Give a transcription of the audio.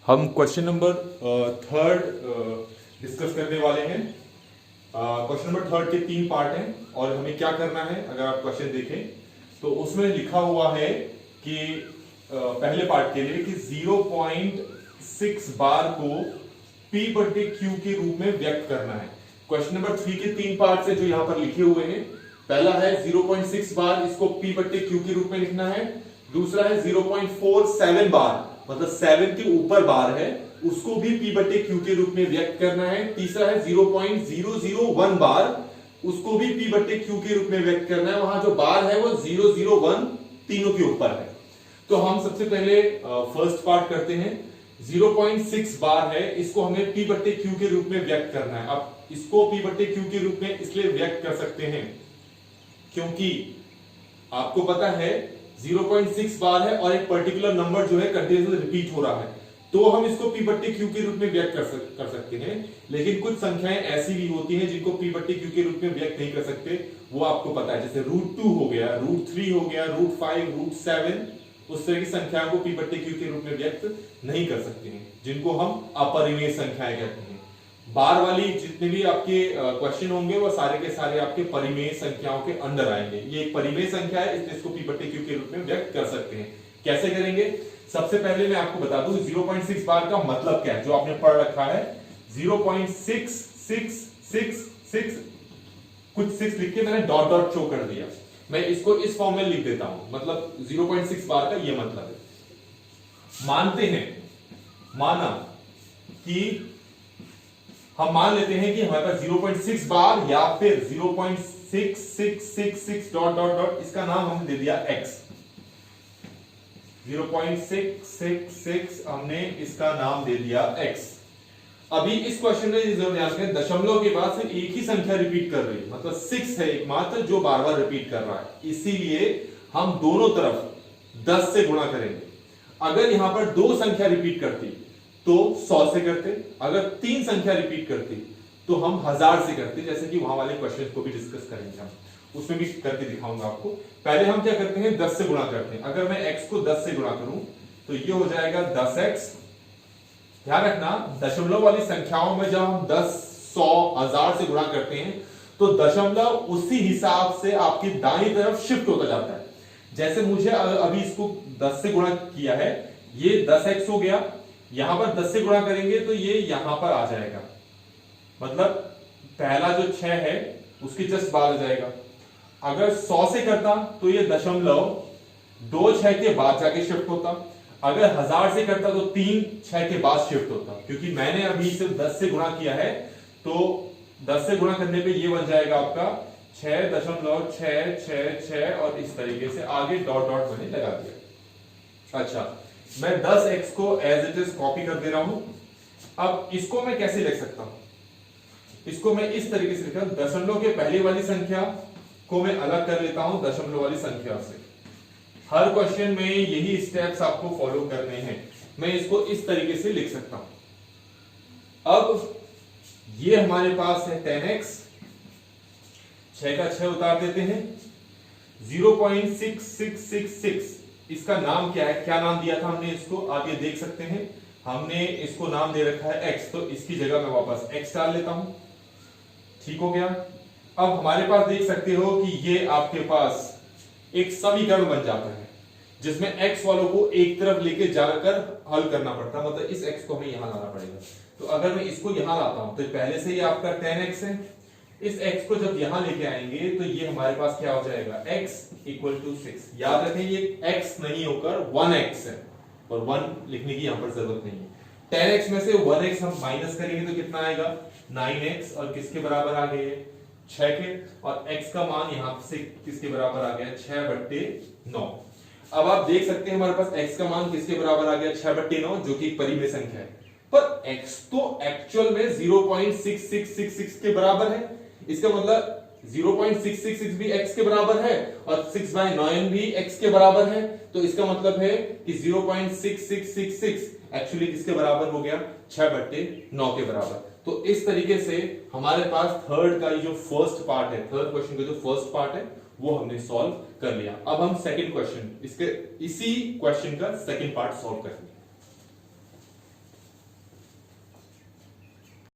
हम question number third discuss करने वाले हैं। क्वेश्चन नंबर थर्ड के 3 पार्ट हैं और हमें क्या करना है, अगर आप क्वेश्चन देखें तो उसमें लिखा हुआ है कि पहले पार्ट के लिए कि 0.6 बार को P बटे Q के रूप में व्यक्त करना है। क्वेश्चन नंबर 3 के 3 पार्ट है जो यहां पर लिखे हुए हैं। पहला है 0.6 बार, इसको P बटे Q के रूप में लिखना है। दूसरा है 0.47 बार, मतलब 7 के ऊपर बार है, उसको भी P बटे Q के रूप में व्यक्त करना है। तीसरा है 0.001 बार, उसको भी P बटे Q के रूप में व्यक्त करना है। वहां जो बार है वो 001 तीनों के ऊपर है। तो हम सबसे पहले फर्स्ट पार्ट करते हैं। 0.6 बार है, इसको हमें P बटे Q के रूप में व्यक्त करना है। अब इसको P बटे Q के रूप में इसलिए व्यक्त कर सकते हैं क्योंकि आपको पता है 0.6 बार है और एक पर्टिकुलर नंबर जो है कंटिन्यूअसली रिपीट हो रहा है, तो हम इसको P बट्टे Q के रूप में व्यक्त कर सकते हैं। लेकिन कुछ संख्याएं ऐसी भी होती हैं जिनको P बट्टे Q के रूप में व्यक्त नहीं कर सकते, वो आपको पता है। जैसे √2 हो गया, √3 हो गया, √5, √7, उस तरह की संख्याओं को P बट्टे Q के रूप में व्यक्त नहीं कर सकते हैं, जिनको हम अपरिमेय संख्याएं कहते हैं। बार वाली जितने भी आपके क्वेश्चन होंगे वो सारे के सारे आपके परिमेय संख्याओं के अंदर आएंगे। ये एक परिमेय संख्या है, इसलिए इसको P बट्टे Q के रूप में व्यक्त कर सकते हैं। कैसे करेंगे? सबसे पहले मैं आपको बता दूं 0.6 बार का मतलब क्या है, जो आपने पढ़ रखा है। 0.6666 कुछ 6 लिख के मैंने डॉट डॉट शो कर दिया। मैं इसको इस फॉर्म में लिख देता हूं, मतलब 0.6 बार का ये मतलब है। मानते हैं, माना कि हम मान लेते हैं कि हमारे पास 0.6 बार या फिर 0.6666 डॉट डॉट डॉट, इसका नाम हमने दे दिया x। 0.666 हमने इसका नाम दे दिया x। अभी इस क्वेश्चन में जरूर ध्यान रखें, दशमलव के बाद सिर्फ एक ही संख्या रिपीट कर रही है, मतलब 6 है एकमात्र जो बार बार रिपीट कर रहा है, इसीलिए हम दोनों तरफ 10 से गुणा करेंगे। अगर यहां पर 2 संख्या रिपीट करती तो 100 से करते, अगर 3 संख्या रिपीट करती तो हम 1000 से करते, जैसे कि वहां वाले क्वेश्चन को भी डिस्कस करेंगे हम, उसमें भी करके दिखाऊंगा आपको। पहले हम क्या करते हैं, 10 से गुणा करते हैं। अगर मैं x को 10 से गुणा करूं तो ये हो जाएगा 10x। ध्यान रखना, दशमलव वाली संख्याओं में जब हम 10, 100, 1000 से गुणा करते हैं तो दशमलव उसी हिसाब से आपकी दाईं तरफ शिफ्ट होता जाता है। जैसे मुझे अभी इसको 10 से गुणा किया है, ये 10x हो गया, यहां पर 10 से गुणा करेंगे तो ये यहां पर आ जाएगा, मतलब पहला जो 6 है उसके जस्ट बाद आ जाएगा। अगर 100 से करता तो ये दशमलव 2 6 के बाद जाके शिफ्ट होता। अगर 1000 से करता तो 3 6 के बाद शिफ्ट होता। क्योंकि मैंने अभी सिर्फ 10 से गुणा किया है, तो 10 से गुणा करने पे ये बन जाएगा आपका 6.666 और इस तरीके से आगे डॉट डॉट मैंने लगा दिया। अच्छा, मैं 10x को एज इट इज कॉपी कर दे रहा हूं। अब इसको मैं कैसे लिख सकता हूं? इसको मैं इस तरीके से लिखता हूं, दशमलव के पहले वाली संख्या को मैं अलग कर लेता हूं दशमलव वाली संख्या से। हर क्वेश्चन में यही स्टेप्स आपको फॉलो करने हैं। मैं इसको इस तरीके से लिख सकता हूं। अब ये हमारे पास है 10x, 6 का 6 उतार देते हैं। 0.6666 इसका नाम क्या है, क्या नाम दिया था हमने इसको, आप ये देख सकते हैं। हमने इसको नाम दे रखा है x, तो इसकी जगह मैं वापस x डाल लेता हूं। ठीक हो गया। अब हमारे पास देख सकते हो कि ये आपके पास एक समीकरण बन जाता है जिसमें x वालों को एक तरफ लेके जाकर हल करना पड़ता है, मतलब इस x को हमें यहां लाना पड़ेगा। तो अगर मैं इसको यहां लाता हूं तो पहले से ही आपका 10x है, इस x को जब यहां लेके आएंगे तो ये हमारे पास क्या हो जाएगा, x इक्वल टू 6। याद रखें ये x नहीं होकर 1x है, और 1 लिखने की यहां पर जरूरत नहीं है। 10x में से 1x हम माइनस करेंगे तो कितना आएगा, 9x, और किसके बराबर आ गए, 6 के, और x का मान यहां से किसके बराबर आ गया, 6/9। अब आप देख सकते हैं हमारे पास x का मान किसके बराबर आ गया, 6/9, जो कि परिमेय संख्या है। पर x तो एक्चुअल में 0.6666 के बराबर है। इसका मतलब 0.666 भी x के बराबर है और 6/9 भी x के बराबर है। तो इसका मतलब है कि 0.6666 एक्चुअली किसके बराबर हो गया, 6/9 के बराबर। तो इस तरीके से हमारे पास थर्ड का जो फर्स्ट पार्ट है, थर्ड क्वेश्चन का जो फर्स्ट पार्ट है वो हमने सॉल्व कर लिया। अब हम सेकंड क्वेश्चन, इसी क्वेश्चन का सेकंड पार्ट सॉल्व करेंगे।